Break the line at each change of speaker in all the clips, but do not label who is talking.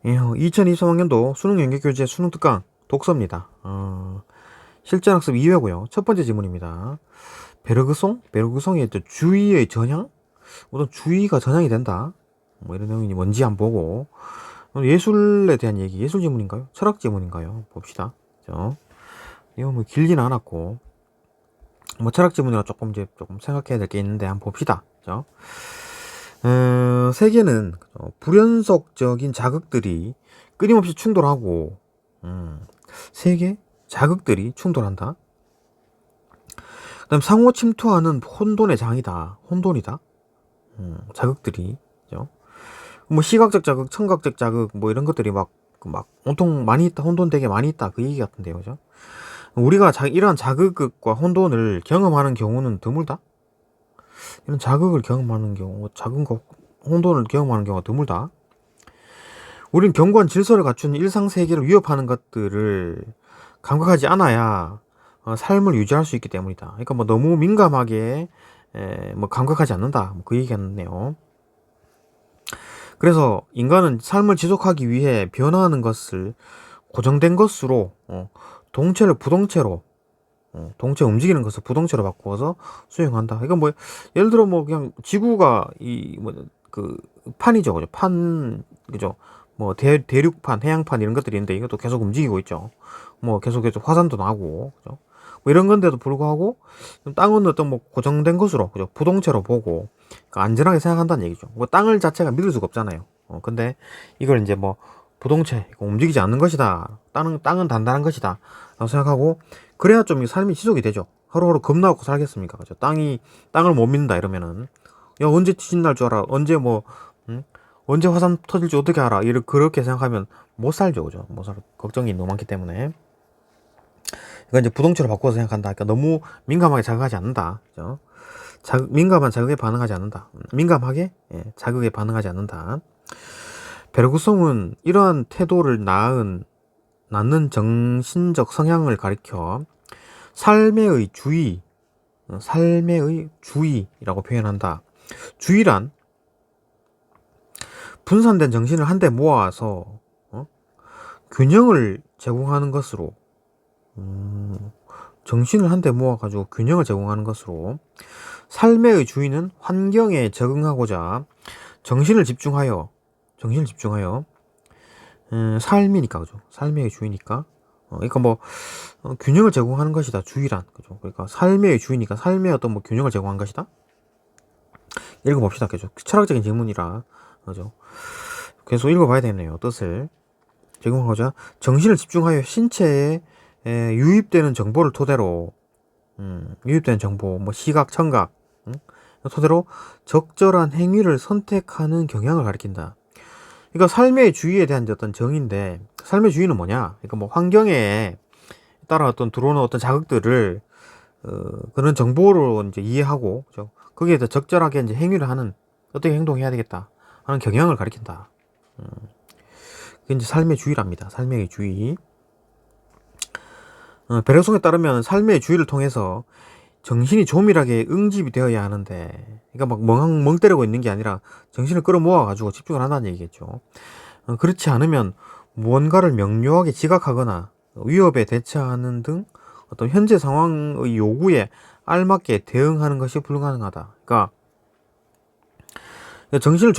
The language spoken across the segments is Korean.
2023학년도 수능 연계교재 수능 특강 독서입니다. 실전 학습 2회고요. 첫 번째 지문입니다. 베르그송? 베르그송의 또 주의의 전향? 어떤 주의가 전향이 된다. 뭐 이런 내용이 뭔지 한번 보고 예술에 대한 얘기, 예술 지문인가요? 철학 지문인가요? 봅시다. 이거 뭐 길지는 않았고 뭐 철학 지문이라 조금 생각해야 될 게 있는데 한번 봅시다. 세계는 불연속적인 자극들이 끊임없이 충돌하고, 세계 자극들이 충돌한다. 그다음 상호 침투하는 혼돈의 장이다. 혼돈이다. 자극들이, 그죠? 뭐 시각적 자극, 청각적 자극, 뭐 이런 것들이 막 온통 많이 있다, 혼돈 되게 많이 있다, 그 얘기 같은데요, 그죠? 우리가 이러한 자극과 혼돈을 경험하는 경우는 드물다. 이런 자극을 경험하는 경우, 자극과 혼돈을 경험하는 경우가 드물다. 우린 견고한 질서를 갖춘 일상세계를 위협하는 것들을 감각하지 않아야 삶을 유지할 수 있기 때문이다. 그러니까 뭐 너무 민감하게 뭐 감각하지 않는다. 그 얘기였네요. 그래서 인간은 삶을 지속하기 위해 변화하는 것을 고정된 것으로 동체를 부동체로 동체 움직이는 것을 부동체로 바꾸어서 수행한다. 이건 뭐 예를 들어 뭐 그냥 지구가 이 뭐 그 판이죠, 그죠? 판, 그죠? 뭐 대륙판, 해양판 이런 것들이 있는데 이것도 계속 움직이고 있죠. 뭐 계속 화산도 나고, 그죠? 뭐 이런 건데도 불구하고 땅은 어떤 뭐 고정된 것으로, 그죠? 부동체로 보고 그러니까 안전하게 생각한다는 얘기죠. 뭐 땅을 자체가 믿을 수가 없잖아요. 근데 이걸 이제 뭐 부동체, 움직이지 않는 것이다. 땅은 단단한 것이다. 라고 생각하고 그래야 좀 삶이 지속이 되죠. 하루하루 겁나고 살겠습니까? 그죠? 땅을 못 믿는다 이러면은 야, 언제 지진 날 줄 알아? 언제 언제 화산 터질지 어떻게 알아? 그렇게 생각하면 못 살죠, 그죠? 못 살, 걱정이 너무 많기 때문에. 이건 이제 부동체로 바꿔서 생각한다. 그러니까 너무 민감하게 자극하지 않는다. 그죠? 민감한 자극에 반응하지 않는다. 민감하게 자극에 반응하지 않는다. 베르구송은 이러한 태도를 낳는 정신적 성향을 가리켜 삶의 주의라고 표현한다. 주의란 분산된 정신을 한데 모아서 균형을 제공하는 것으로, 정신을 한데 모아가지고 균형을 제공하는 것으로, 삶의 주의는 환경에 적응하고자 정신을 집중하여 삶이니까, 그죠? 삶의 주의니까. 그러니까 뭐 균형을 제공하는 것이다. 주의란, 그죠? 그러니까 삶의 주의니까 삶의 어떤 뭐 균형을 제공한 것이다. 읽어봅시다, 그죠? 철학적인 질문이라, 그죠? 계속 읽어봐야 되네요. 뜻을 제공하고자 정신을 집중하여 신체에 유입되는 정보를 토대로, 유입되는 정보, 뭐 시각, 청각 토대로 적절한 행위를 선택하는 경향을 가리킨다. 그러니까 삶의 주의에 대한 어떤 정의인데, 삶의 주의는 뭐냐? 그러니까 뭐 환경에 따라 들어오는 어떤 자극들을 그런 정보로 이제 이해하고, 그죠? 거기에 더 적절하게 이제 행위를 하는, 어떻게 행동해야 되겠다 하는 경향을 가리킨다. 그게 이제 삶의 주의랍니다. 삶의 주의. 베르송에 따르면 삶의 주의를 통해서 정신이 조밀하게 응집이 되어야 하는데, 그러니까 막 멍 때리고 있는 게 아니라 정신을 끌어모아가지고 집중을 한다는 얘기겠죠. 그렇지 않으면 무언가를 명료하게 지각하거나 위협에 대처하는 등 어떤 현재 상황의 요구에 알맞게 대응하는 것이 불가능하다. 그러니까 정신을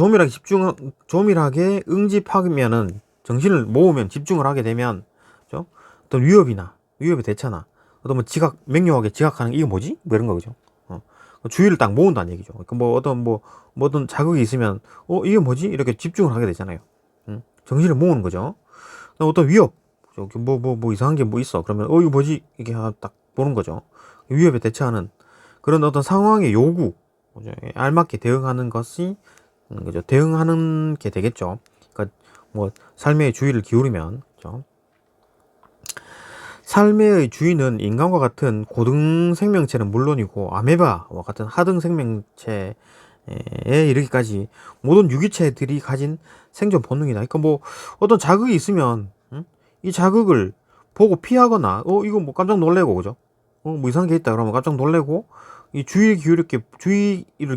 조밀하게 응집하면은, 정신을 모으면, 집중을 하게 되면, 그죠? 어떤 위협에 대처나 어떤 뭐 명료하게 지각하는 이게 뭐지? 뭐 이런 거죠. 주의를 딱 모은다는 얘기죠. 그러니까 어떤 자극이 있으면 이게 뭐지? 이렇게 집중을 하게 되잖아요. 정신을 모으는 거죠. 어떤 위협, 뭐 이상한 게 뭐 있어. 그러면 이거 뭐지? 이게 딱 보는 거죠. 위협에 대처하는 그런 어떤 상황의 요구, 그죠? 알맞게 대응하는 것이, 그죠? 대응하는 게 되겠죠. 그러니까 뭐 삶의 주의를 기울이면, 그죠? 삶의 주인은 인간과 같은 고등 생명체는 물론이고 아메바와 같은 하등 생명체에 이르기까지 모든 유기체들이 가진 생존 본능이다. 그러니까 뭐 어떤 자극이 있으면 이 자극을 보고 피하거나 이거 뭐 깜짝 놀래고, 그죠? 뭐 이상한 게 있다 그러면 깜짝 놀래고 이 주의를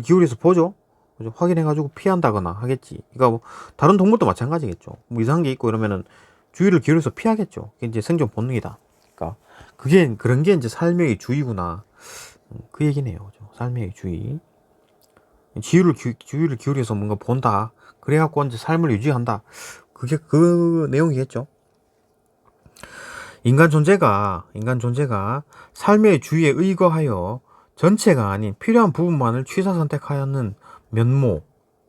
기울여서 보죠. 그죠? 확인해가지고 피한다거나 하겠지. 그러니까 뭐 다른 동물도 마찬가지겠죠. 뭐 이상한 게 있고 이러면은 주의를 기울여서 피하겠죠. 그게 이제 생존 본능이다. 그러니까 그게 그런 게 이제 삶의 주의구나. 그 얘기네요. 그죠? 삶의 주의. 주의를 기울여서 뭔가 본다. 그래갖고 이제 삶을 유지한다. 그게 그 내용이겠죠. 인간 존재가 삶의 주의에 의거하여 전체가 아닌 필요한 부분만을 취사 선택하였는 면모.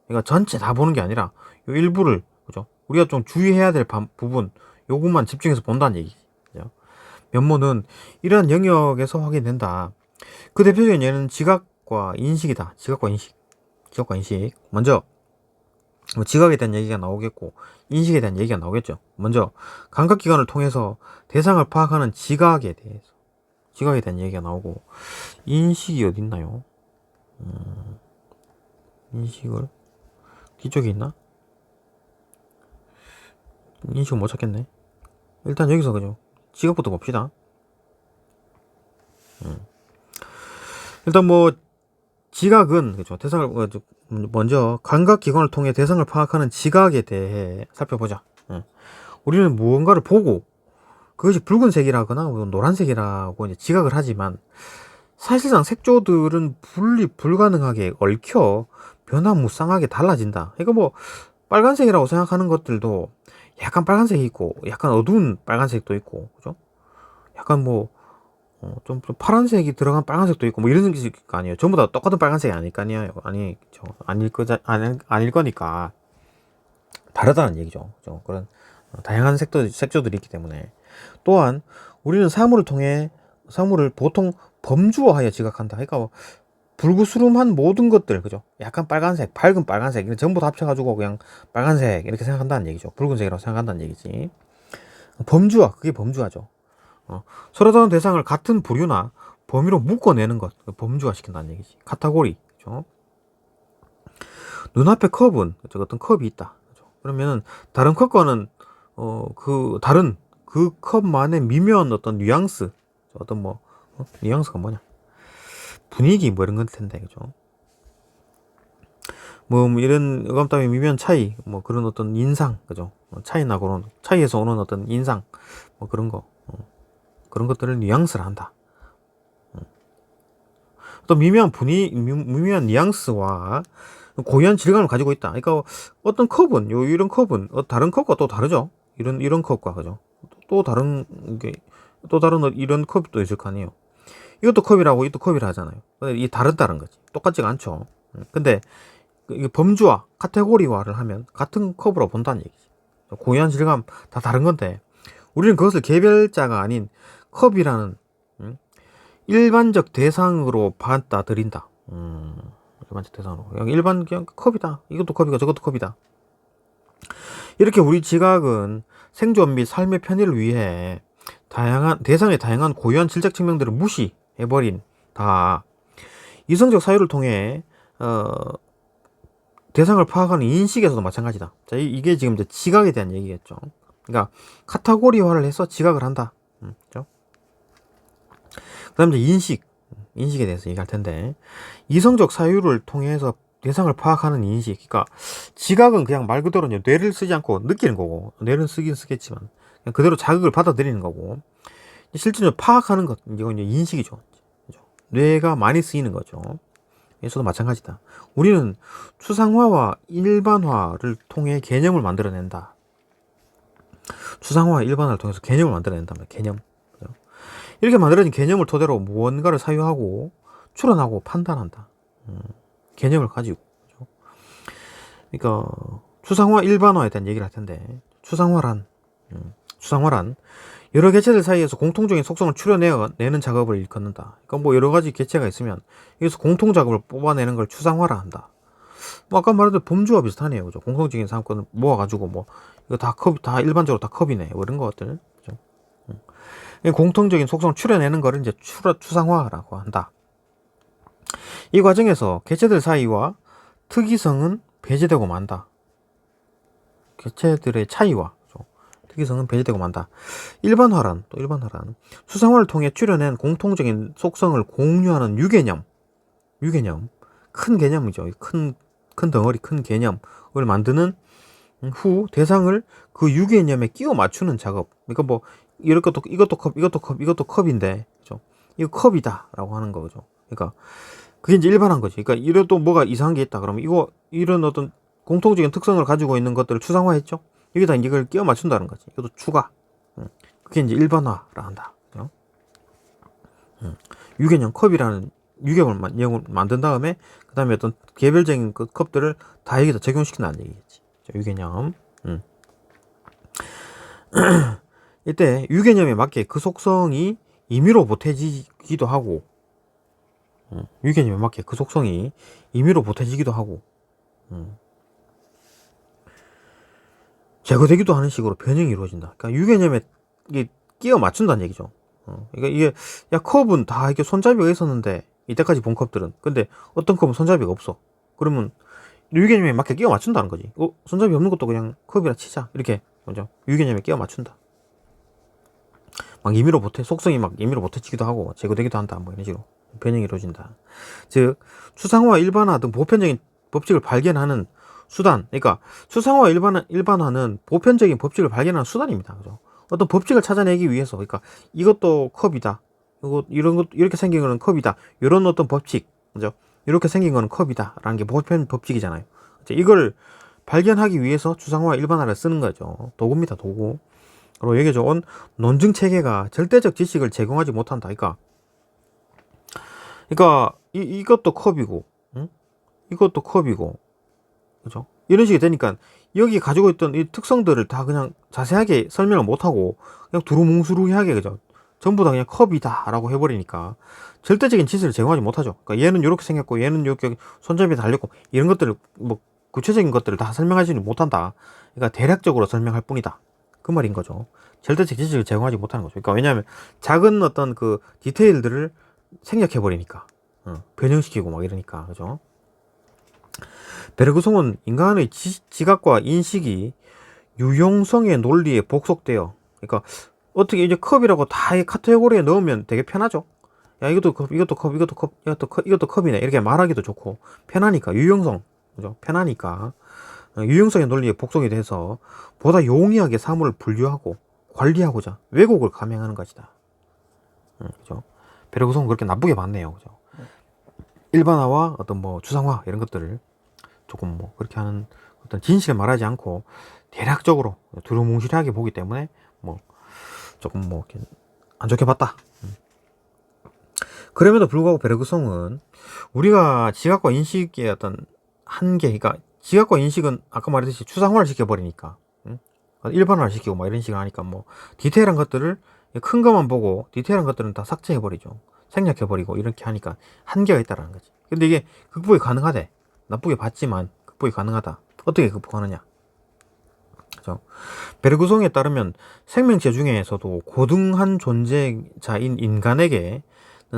그러니까 전체 다 보는 게 아니라 요 일부를, 그죠? 우리가 좀 주의해야 될 부분, 요것만 집중해서 본다는 얘기죠. 면모는 이러한 영역에서 확인된다. 그 대표적인 예는 지각과 인식이다. 지각과 인식. 먼저 뭐 지각에 대한 얘기가 나오겠고 인식에 대한 얘기가 나오겠죠. 먼저 감각기관을 통해서 대상을 파악하는 지각에 대한 얘기가 나오고, 인식이 어디 있나요? 인식을 뒤쪽에 있나? 인식을 못 찾겠네. 일단 여기서 그죠? 지각부터 봅시다. 일단 뭐 지각은, 그죠? 대상을 먼저 감각기관을 통해 대상을 파악하는 지각에 대해 살펴보자. 우리는 무언가를 보고 그것이 붉은색이라거나 노란색이라고 이제 지각을 하지만 사실상 색조들은 분리 불가능하게 얽혀 변화무쌍하게 달라진다. 그러니까 뭐 빨간색이라고 생각하는 것들도 약간 빨간색이 있고 약간 어두운 빨간색도 있고, 그죠? 약간 뭐 좀 파란색이 들어간 빨간색도 있고 뭐 이런 게 아니에요. 전부 다 똑같은 빨간색이 아닐 거 아니에요. 아닐 거니까 다르다는 얘기죠. 그죠? 그런 다양한 색조들이 있기 때문에. 또한 우리는 사물을 보통 범주화하여 지각한다. 그러니까 뭐 불구스름한 모든 것들, 그죠? 약간 빨간색, 밝은 빨간색, 이런 전부 다 합쳐가지고 그냥 빨간색 이렇게 생각한다는 얘기죠. 붉은색이라고 생각한다는 얘기지. 범주화, 그게 범주화죠. 서로 다른 대상을 같은 부류나 범위로 묶어내는 것, 범주화 시킨다는 얘기지. 카테고리, 그죠? 눈앞에 컵은, 그죠? 어떤 컵이 있다. 그죠? 그러면 다른 컵과는 다른 그 컵만의 미묘한 어떤 뉘앙스, 어떤 뭐 뉘앙스가 뭐냐? 분위기 뭐 이런 건 텐데, 그죠? 뭐 이런 어감따위 미묘한 차이, 뭐 그런 어떤 인상, 그죠? 차이에서 오는 어떤 인상, 뭐 그런 거, 그런 것들을 뉘앙스를 한다. 또 미묘한 뉘앙스와 고유한 질감을 가지고 있다. 그러니까 어떤 컵은, 이런 컵은 다른 컵과 또 다르죠. 이런 컵과, 그죠? 또 다른 이런 컵이 또 있을 거 아니에요. 이것도 컵이라고 이것도 컵이라 하잖아요. 근데 이게 다른 거지. 똑같지가 않죠. 근데 이게 범주화, 카테고리화를 하면 같은 컵으로 본다는 얘기지. 고유한 질감 다 다른 건데 우리는 그것을 개별자가 아닌 컵이라는 일반적 대상으로 받아들인다. 일반적 대상으로. 그냥 컵이다. 이것도 컵이고 저것도 컵이다. 이렇게 우리 지각은 생존 및 삶의 편의를 위해 대상의 다양한 고유한 질적 측면들을 무시해버린 다 이성적 사유를 통해 대상을 파악하는 인식에서도 마찬가지다. 자, 이게 지금 이제 지각에 대한 얘기겠죠. 그러니까 카테고리화를 해서 지각을 한다. 그렇죠? 그다음 이제 인식에 대해서 얘기할 텐데, 이성적 사유를 통해서 대상을 파악하는 인식. 그러니까 지각은 그냥 말 그대로 뇌를 쓰지 않고 느끼는 거고, 뇌는 쓰긴 쓰겠지만 그냥 그대로 자극을 받아들이는 거고, 실제로 파악하는 것, 이건 인식이죠. 그죠? 뇌가 많이 쓰이는 거죠. 에서도 마찬가지다. 우리는 추상화와 일반화를 통해 개념을 만들어낸다. 추상화와 일반화를 통해서 개념을 만들어낸다. 개념. 이렇게 만들어진 개념을 토대로 무언가를 사유하고 추론하고 판단한다. 개념을 가지고. 그렇죠? 그러니까 추상화 일반화에 대한 얘기를 할 텐데, 추상화란 여러 개체들 사이에서 공통적인 속성을 추려내는 작업을 일컫는다. 그러니까 뭐 여러 가지 개체가 있으면 여기서 공통 작업을 뽑아내는 걸 추상화라 한다. 뭐 아까 말했던 범주와 비슷하네요. 그죠? 공통적인 상권을 모아가지고 뭐 이거 다 일반적으로 다 컵이네. 뭐 이런 것들. 그죠? 공통적인 속성을 추려내는 거를 이제 추상화라고 한다. 이 과정에서 개체들 사이와 특이성은 배제되고 만다. 개체들의 차이와 특이성은 배제되고 만다. 일반화란 추상화를 통해 추려낸 공통적인 속성을 공유하는 유개념. 큰 개념이죠. 큰 큰 덩어리, 큰 개념을 만드는 후 대상을 그 유개념에 끼워 맞추는 작업. 그러니까 뭐 이럴 것도 이것도 컵, 이것도 컵, 이것도 컵인데, 그죠? 이거 컵이다라고 하는 거죠. 그러니까 그게 이제 일반한 거지. 그러니까 이래도 뭐가 이상한 게 있다. 그러면 이거 이런 어떤 공통적인 특성을 가지고 있는 것들을 추상화했죠. 여기다 이걸 끼워 맞춘다는 거지. 이것도 추가. 그게 이제 일반화라 한다. 그죠? 유개념 컵이라는 유개념을 만든 다음에 그 다음에 어떤 개별적인 그 컵들을 다 여기다 적용시킨다는 얘기겠지. 유개념. 이때 유개념에 맞게 그 속성이 임의로 보태지기도 하고, 유개념에 맞게 그 속성이 임의로 보태지기도 하고, 제거되기도 하는 식으로 변형이 이루어진다. 그러니까 유개념에 이게 끼워 맞춘다는 얘기죠. 그러니까 이게 야 컵은 다 이렇게 손잡이가 있었는데 이때까지 본 컵들은, 근데 어떤 컵은 손잡이가 없어. 그러면 유개념에 맞게 끼워 맞춘다는 거지. 손잡이 없는 것도 그냥 컵이라 치자. 이렇게 먼저 유개념에 끼워 맞춘다. 막 임의로 보태, 속성이 막 임의로 보태지기도 하고 제거되기도 한다. 뭐 이런 식으로 변형이 이루어진다. 즉 추상화, 일반화 등 보편적인 법칙을 발견하는 수단. 그러니까 추상화, 일반화는 보편적인 법칙을 발견하는 수단입니다. 그죠? 어떤 법칙을 찾아내기 위해서, 그러니까 이것도 컵이다. 이런 것 이렇게 생긴 거는 컵이다. 이런 어떤 법칙, 그죠? 이렇게 생긴 거는 컵이다라는 게 보편 법칙이잖아요. 이걸 발견하기 위해서 추상화, 일반화를 쓰는 거죠. 도구입니다, 도구. 그리고 여기 좋은 논증 체계가 절대적 지식을 제공하지 못한다. 그러니까 이것도 컵이고, 응? 이것도 컵이고, 그죠? 이런 식이 되니까 여기 가지고 있던 이 특성들을 다 그냥 자세하게 설명을 못하고 그냥 두루뭉술하게, 그죠? 전부 다 그냥 컵이다라고 해버리니까 절대적인 지식을 제공하지 못하죠. 그러니까 얘는 이렇게 생겼고 얘는 이렇게 손잡이에 달렸고 이런 것들을 뭐 구체적인 것들을 다 설명하지는 못한다. 그러니까 대략적으로 설명할 뿐이다. 그 말인 거죠. 절대적 지식을 제공하지 못하는 거죠. 그러니까 왜냐하면 작은 어떤 그 디테일들을 생략해 버리니까, 변형시키고 막 이러니까, 그죠? 베르그송은 인간의 지각과 인식이 유용성의 논리에 복속되어, 그러니까 어떻게 이제 컵이라고 다 이 카테고리에 넣으면 되게 편하죠. 야 이것도 컵, 이것도 컵, 이것도 컵, 이것도 컵이네 이렇게 말하기도 좋고 편하니까, 유용성, 그죠? 편하니까 유용성의 논리에 복속이 돼서 보다 용이하게 사물을 분류하고 관리하고자 왜곡을 감행하는 것이다. 그죠? 베르그송은 그렇게 나쁘게 봤네요. 그죠? 일반화와 어떤 뭐 추상화 이런 것들을 조금 뭐 그렇게 하는 어떤 진실을 말하지 않고 대략적으로 두루뭉실하게 보기 때문에 뭐 조금 뭐 이렇게 안 좋게 봤다. 그럼에도 불구하고 베르그송은 우리가 지각과 인식의 어떤 한계, 그러니까 지각과 인식은 아까 말했듯이 추상화를 시켜버리니까, 일반화를 시키고 막 이런 식으로 하니까 뭐 디테일한 것들을 큰 것만 보고 디테일한 것들은 다 삭제해버리죠. 생략해버리고 이렇게 하니까 한계가 있다라는 거지. 근데 이게 극복이 가능하대. 나쁘게 봤지만 극복이 가능하다. 어떻게 극복하느냐? 그죠? 베르그송에 따르면 생명체 중에서도 고등한 존재자인 인간에게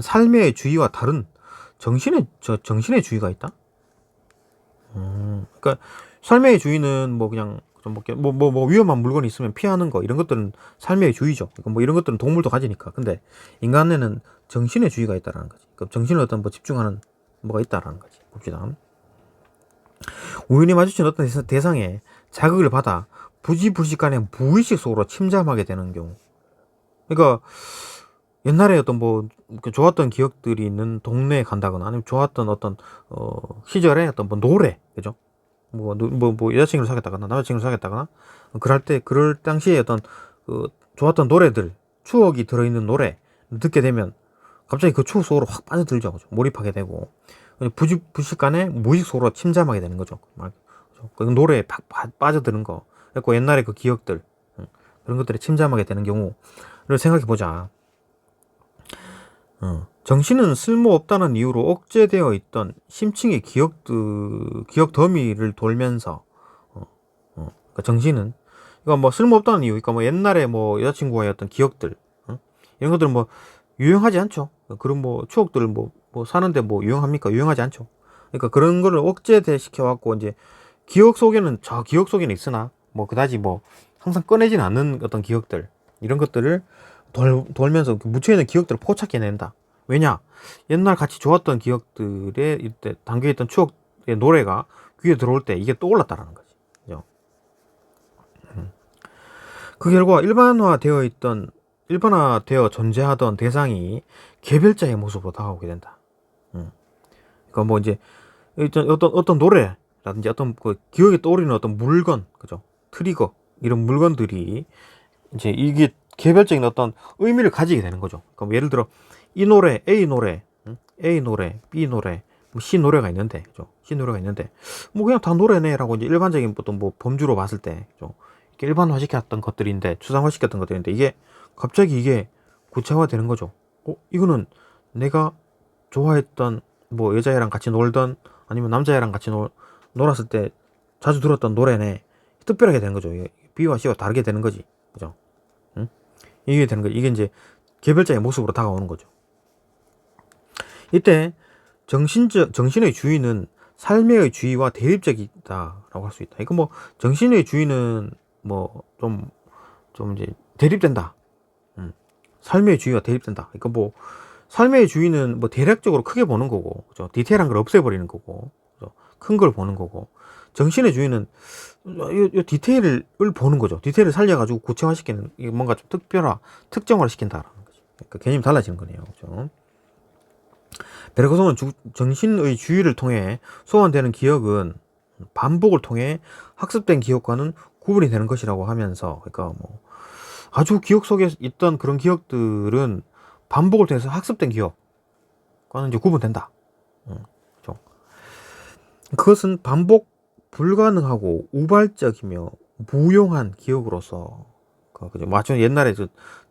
삶의 주의와 다른 정신의 주의가 있다. 그러니까 삶의 주의는 뭐 그냥 뭐 위험한 물건이 있으면 피하는 거, 이런 것들은 삶의 주의죠. 그러니까 뭐 이런 것들은 동물도 가지니까. 근데 인간에는 정신의 주의가 있다라는 거지. 그러니까 정신을 어떤 뭐 집중하는 뭐가 있다라는 거지. 봅시다. 우연히 마주친 어떤 대상에 자극을 받아 부지불식간에 무의식 속으로 침잠하게 되는 경우. 그러니까 옛날에 어떤 뭐 좋았던 기억들이 있는 동네에 간다거나 아니면 좋았던 어떤 시절에 어떤 뭐 노래, 그죠? 뭐 여자친구를 사귀었다거나 남자친구를 사귀었다거나 그럴 당시에 어떤 그 좋았던 노래들, 추억이 들어있는 노래 듣게 되면 갑자기 그 추억 속으로 확 빠져들죠. 그죠? 몰입하게 되고 부식간에 무의식 속으로 침잠하게 되는 거죠. 그 노래에 팍 빠져드는 거. 그리고 옛날에 그 기억들, 그런 것들에 침잠하게 되는 경우를 생각해 보자. 정신은 쓸모없다는 이유로 억제되어 있던 심층의 기억 더미를 돌면서, 그러니까 정신은, 그러니까 뭐 쓸모없다는 이유, 그러니까 뭐 옛날에 뭐 여자친구와의 어떤 기억들, 이런 것들은 뭐 유용하지 않죠. 그런 뭐 추억들을 뭐 사는데 뭐 유용합니까? 유용하지 않죠. 그러니까 그런 거를 억제돼 시켜갖고 이제 기억 속에는 있으나 뭐 그다지 뭐 항상 꺼내지는 않는 어떤 기억들, 이런 것들을 돌면서 묻혀있는 기억들을 포착해낸다. 왜냐? 옛날 같이 좋았던 기억들에 이때 담겨있던 추억의 노래가 귀에 들어올 때 이게 떠올랐다라는 거지. 그죠? 그 결과 일반화되어 존재하던 대상이 개별자의 모습으로 다가오게 된다. 그러니까 뭐 이제 어떤 노래라든지 어떤 그 기억에 떠오르는 어떤 물건, 그죠? 트리거 이런 물건들이 이제 이게 개별적인 어떤 의미를 가지게 되는 거죠. 그러니까 뭐 예를 들어 이 노래, A 노래, A 노래, B 노래, 뭐 C 노래가 있는데, 그죠? C 노래가 있는데, 뭐 그냥 다 노래네라고 이제 일반적인 어떤 뭐 범주로 봤을 때, 그죠? 이렇게 일반화시켰던 것들인데, 추상화시켰던 것들인데, 이게 갑자기 이게 구체화되는 거죠. 이거는 내가 좋아했던 뭐 여자애랑 같이 놀던 아니면 남자애랑 같이 놀았을 때 자주 들었던 노래네. 특별하게 되는 거죠. B와 C와 다르게 되는 거지. 그죠? 응? 이게 되는 거지. 이게 이제 개별자의 모습으로 다가오는 거죠. 이때 정신의 주인은 삶의 주의와 대립적이다라고 할 수 있다. 이거 뭐 정신의 주인은 뭐 좀 이제 대립된다. 삶의 주의와 대립된다. 그러니까 뭐 삶의 주의는 뭐 대략적으로 크게 보는 거고, 그죠? 디테일한 걸 없애버리는 거고, 큰 걸 보는 거고, 정신의 주의는 이 디테일을 보는 거죠. 디테일을 살려가지고 구체화시키는, 뭔가 좀 특정화를 시킨다라는 거죠. 그러니까 개념이 달라지는 거네요. 그죠? 베르그송은 정신의 주의를 통해 소환되는 기억은 반복을 통해 학습된 기억과는 구분이 되는 것이라고 하면서, 그러니까 뭐 아주 기억 속에 있던 그런 기억들은 반복을 통해서 학습된 기억과는 이제 구분된다. 그렇죠? 그것은 반복 불가능하고 우발적이며 무용한 기억으로서, 그죠? 마치 옛날에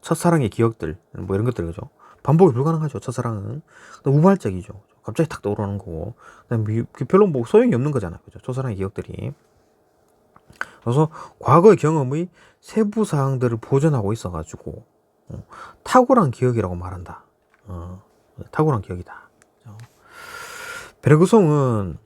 첫사랑의 기억들, 뭐 이런 것들, 그죠? 반복이 불가능하죠. 첫사랑은 우발적이죠. 갑자기 탁 떠오르는 거고, 별로 뭐 소용이 없는 거잖아요. 그죠? 첫사랑의 기억들이. 그래서 과거의 경험의 세부 사항들을 보존하고 있어가지고 탁월한 기억이라고 말한다. 탁월한 기억이다. 베르그송은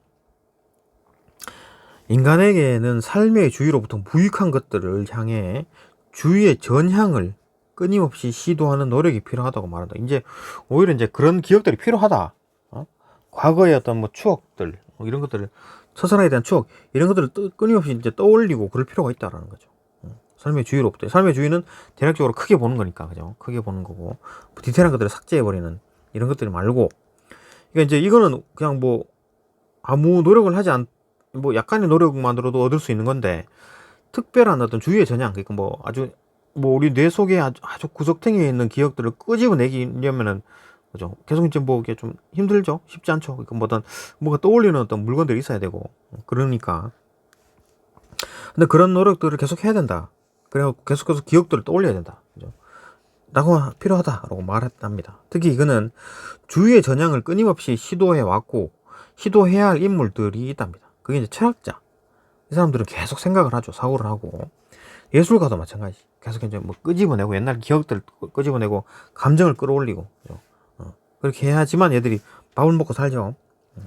인간에게는 삶의 주위로부터 무익한 것들을 향해 주위의 전향을 끊임없이 시도하는 노력이 필요하다고 말한다. 이제 오히려 이제 그런 기억들이 필요하다. 과거의 어떤 뭐 추억들, 뭐 이런 것들을, 첫사랑에 대한 추억, 이런 것들을 끊임없이 이제 떠올리고 그럴 필요가 있다라는 거죠. 삶의 주위로부터. 삶의 주위는 대략적으로 크게 보는 거니까, 그죠? 크게 보는 거고, 디테일한 것들을 삭제해버리는 이런 것들 말고, 그러니까 이제 이거는 그냥 뭐 아무 노력을 하지 뭐 약간의 노력만으로도 얻을 수 있는 건데, 특별한 어떤 주위의 전향, 그러니까 뭐 아주 뭐 우리 뇌 속에 아주 구석탱이에 있는 기억들을 끄집어내기려면은, 그죠? 계속 이제 뭐 이게 좀 힘들죠? 쉽지 않죠? 그러니까 뭐 어떤 뭔가 떠올리는 어떤 물건들이 있어야 되고, 그러니까. 근데 그런 노력들을 계속 해야 된다. 그래서 계속해서 기억들을 떠올려야 된다. 그죠? 라고 필요하다라고 말했답니다. 특히 이거는 주위의 전향을 끊임없이 시도해 왔고 시도해야 할 인물들이 있답니다. 그게 이제 철학자. 이 사람들은 계속 생각을 하죠. 사고를 하고. 예술가도 마찬가지. 계속 이제 뭐 끄집어내고 옛날 기억들을 끄집어내고 감정을 끌어올리고, 그죠? 그렇게 해야지만 얘들이 밥을 먹고 살죠.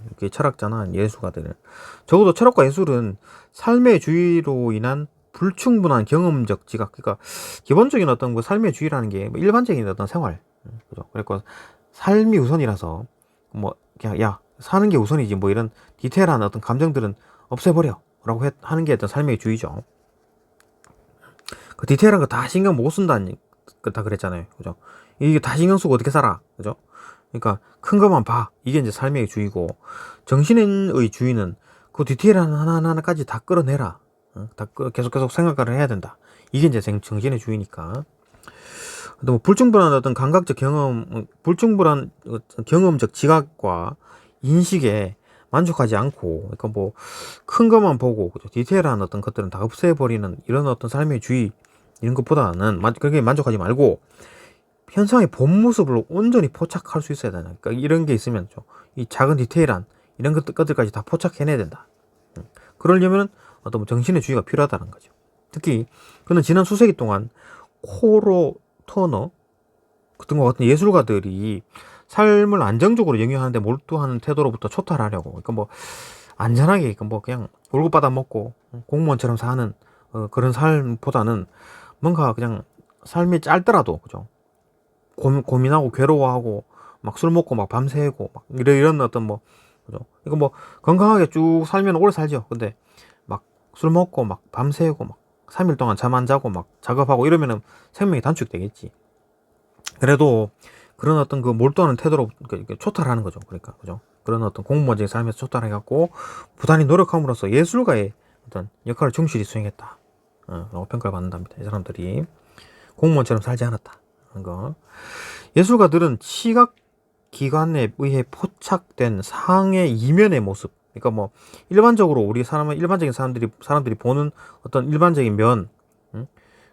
이렇게 철학자나 예술가들은. 적어도 철학과 예술은 삶의 주의로 인한 불충분한 경험적 지각, 그러니까 기본적인 어떤 그 삶의 주의라는 게 일반적인 어떤 생활, 그죠? 그러니까 삶이 우선이라서 뭐 그냥 야 사는 게 우선이지, 뭐 이런 디테일한 어떤 감정들은 없애버려라고 하는 게 어떤 삶의 주의죠. 그 디테일한 거 다 신경 못 쓴다는 다 그랬잖아요, 그죠? 이게 다 신경 쓰고 어떻게 살아, 그죠? 그러니까 큰 것만 봐. 이게 이제 삶의 주의고, 정신의 주의는 그 디테일 하나하나까지 다 끌어내라. 계속 생각을 해야 된다. 이게 이제 정신의 주의니까. 근데 뭐 불충분한 어떤 감각적 경험, 불충분한 경험적 지각과 인식에 만족하지 않고, 그러니까 뭐 큰 것만 보고, 그죠? 디테일한 어떤 것들은 다 없애버리는 이런 어떤 삶의 주의, 이런 것보다는 그렇게 만족하지 말고 현상의 본 모습을 온전히 포착할 수 있어야 되나. 그러니까 이런 게 있으면 이 작은 디테일한 이런 것들까지 다 포착해내야 된다. 그러려면 어떤 뭐 정신의 주의가 필요하다는 거죠. 특히 그는 지난 수세기 동안 코로 터너 등과 같은 예술가들이 삶을 안정적으로 영위하는데 몰두하는 태도로부터 초탈하려고, 그러니까 뭐 안전하게, 그러니까 뭐 그냥 월급 받아 먹고 공무원처럼 사는 그런 삶보다는 뭔가 그냥 삶이 짧더라도, 그죠? 고민하고 괴로워하고 막 술 먹고 막 밤새고 막 이런 어떤 뭐 그죠? 이거 뭐 건강하게 쭉 살면 오래 살죠. 근데 막 술 먹고 막 밤새고 막 3일 동안 잠 안 자고 막 작업하고 이러면은 생명이 단축되겠지. 그래도 그런 어떤 그 몰두하는 태도로 초탈하는 거죠. 그러니까 그죠? 그런 어떤 공무원적인 삶에서 초탈해갖고 부단히 노력함으로써 예술가의 어떤 역할을 충실히 수행했다. 라고 평가를 받는답니다. 이 사람들이 공무원처럼 살지 않았다. 하는 거. 예술가들은 시각기관에 의해 포착된 상의 이면의 모습. 그러니까 뭐 일반적으로 우리 사람은 일반적인 사람들이 보는 어떤 일반적인 면,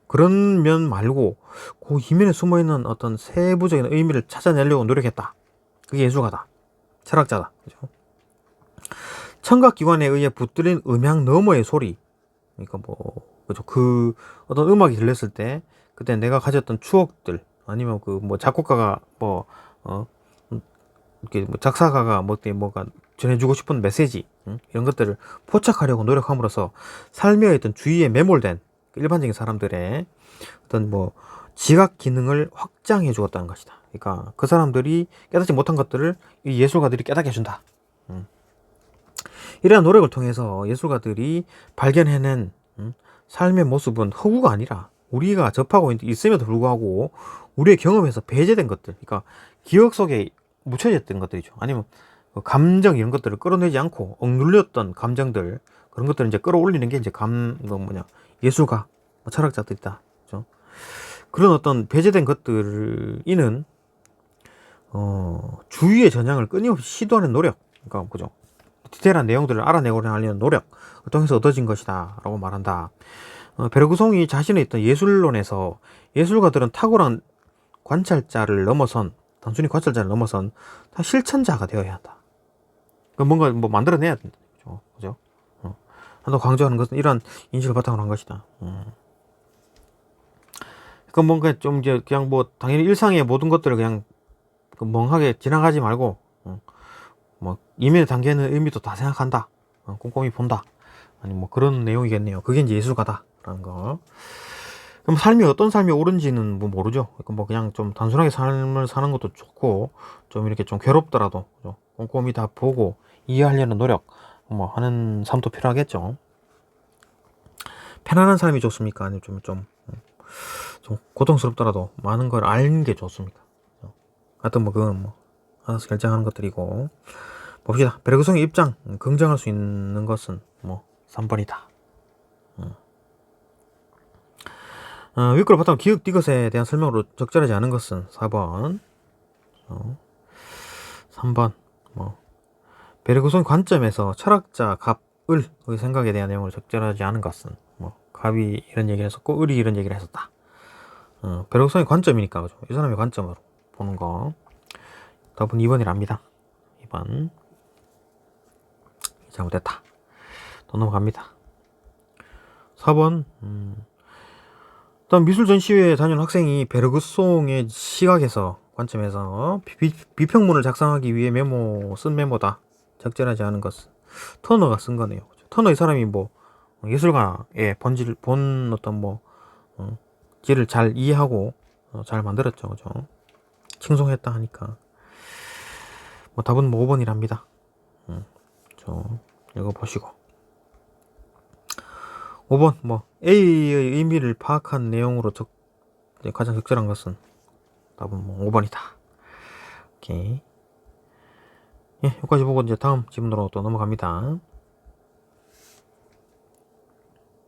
그런 면 말고 그 이면에 숨어있는 어떤 세부적인 의미를 찾아내려고 노력했다. 그게 예술가다. 철학자다. 그죠? 청각기관에 의해 붙들린 음향 너머의 소리. 그러니까 뭐 그죠? 그 어떤 음악이 들렸을 때 그때 내가 가졌던 추억들 아니면 그 뭐 작곡가가 이렇게 뭐 작사가가 뭐가 전해주고 싶은 메시지 이런 것들을 포착하려고 노력함으로써 삶에 있던 주위에 매몰된 일반적인 사람들의 어떤 뭐 지각 기능을 확장해 주었다는 것이다. 그러니까 그 사람들이 깨닫지 못한 것들을 이 예술가들이 깨닫게 해준다. 이러한 노력을 통해서 예술가들이 발견해낸 삶의 모습은 허구가 아니라 우리가 접하고 있음에도 불구하고 우리의 경험에서 배제된 것들, 그러니까 기억 속에 묻혀졌던 것들이죠. 아니면 감정 이런 것들을 끌어내지 않고 억눌렸던 감정들, 그런 것들을 이제 끌어올리는 게 이제 예술가, 철학자들이다. 그렇죠? 그런 어떤 배제된 것들이는 주위의 전향을 끊임없이 시도하는 노력, 그러니까 그죠? 디테일한 내용들을 알아내고자 하려는 노력을 통해서 얻어진 것이다 라고 말한다. 베르그송이 자신의 있던 예술론에서 예술가들은 탁월한 관찰자를 넘어선, 단순히 관찰자를 넘어선 다 실천자가 되어야 한다. 뭔가 뭐 만들어내야 된다. 그죠? 또 강조하는 것은 이러한 인식을 바탕으로 한 것이다. 그러니까 뭔가 좀 이제 그냥 뭐 당연히 일상의 모든 것들을 그냥 멍하게 지나가지 말고 뭐 이면에 담겨있는 의미도 다 생각한다. 꼼꼼히 본다. 아니 뭐 그런 내용이겠네요. 그게 이제 예술가다라는 거. 그럼 삶이 어떤 삶이 옳은지는 뭐 모르죠. 그러니까 뭐 그냥 좀 단순하게 삶을 사는 것도 좋고 좀 이렇게 좀 괴롭더라도 꼼꼼히 다 보고 이해하려는 노력 뭐 하는 삶도 필요하겠죠. 편안한 삶이 좋습니까? 아니면 좀 고통스럽더라도 많은 걸 아는 게 좋습니까? 하여튼 뭐 그건 뭐 알아서 결정하는 것들이고 봅시다. 베르그송의 입장 긍정할 수 있는 것은 뭐 3번이다. 윗글 바탕 기억 디귿에 대한 설명으로 적절하지 않은 것은 4번. 3번 뭐 베르그송 관점에서 철학자 갑을의 생각에 대한 내용으로 적절하지 않은 것은 뭐 갑이 이런 얘기를 했었고 을이 이런 얘기를 했었다. 베르그송의 관점이니까 그죠? 이 사람의 관점으로 보는 거. 답은 2번이랍니다. 2번 잘못됐다. 또 넘어갑니다. 4번 일단 미술 전시회에 다녀온 학생이 베르그송의 시각에서 관점에서 비평문을 작성하기 위해 쓴 메모다. 적절하지 않은 것은 터너가 쓴 거네요. 터너 이 사람이 뭐 예술가의 본 어떤 길을 잘 이해하고 잘 만들었죠. 그죠? 칭송했다 하니까 뭐 답은 뭐 5번이랍니다. 읽어보시고 5번 뭐 A의 의미를 파악한 내용으로 가장 적절한 것은 답은 뭐 5번이다. 오케이. 예, 여기까지 보고 이제 다음 질문으로 또 넘어갑니다.